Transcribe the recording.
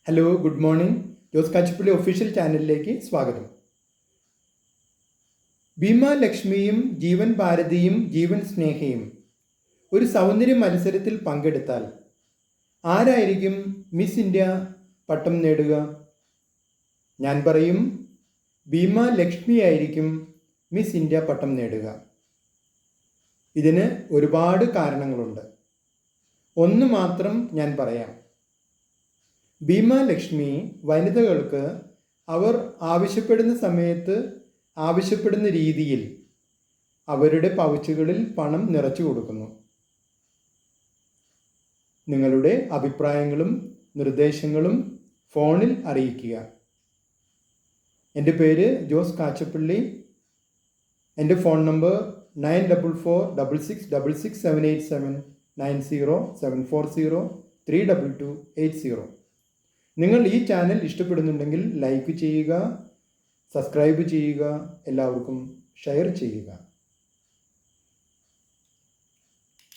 Hello, good morning. Jose Kachappilly official ചാനലിലേക്ക് സ്വാഗതം. ഭീമ ലക്ഷ്മിയും ജീവൻ ഭാരതിയും ജീവൻ സ്നേഹയും ഒരു സൗന്ദര്യ മത്സരത്തിൽ പങ്കെടുത്താൽ ആരായിരിക്കും മിസ് ഇന്ത്യ പട്ടം നേടുക? ഞാൻ പറയും, ഭീമ ലക്ഷ്മി ആയിരിക്കും മിസ് ഇന്ത്യ പട്ടം നേടുക. ഇതിന് ഒരുപാട് കാരണങ്ങളുണ്ട്. ഒന്ന് മാത്രം ഞാൻ പറയാം. ഭീമ ലക്ഷ്മി വനിതകൾക്ക് അവർ ആവശ്യപ്പെടുന്ന സമയത്ത് ആവശ്യപ്പെടുന്ന രീതിയിൽ അവരുടെ പൗച്ചുകളിൽ പണം നിറച്ചു കൊടുക്കുന്നു. നിങ്ങളുടെ അഭിപ്രായങ്ങളും നിർദ്ദേശങ്ങളും ഫോണിൽ അറിയിക്കുക. എൻ്റെ പേര് ജോസ് കാച്ചപ്പള്ളി. എൻ്റെ ഫോൺ നമ്പർ 9446666787 9074032280. നിങ്ങൾ ഈ ചാനൽ ഇഷ്ടപ്പെടുന്നുണ്ടെങ്കിൽ ലൈക്ക് ചെയ്യുക, സബ്സ്ക്രൈബ് ചെയ്യുക, എല്ലാവർക്കും ഷെയർ ചെയ്യുക.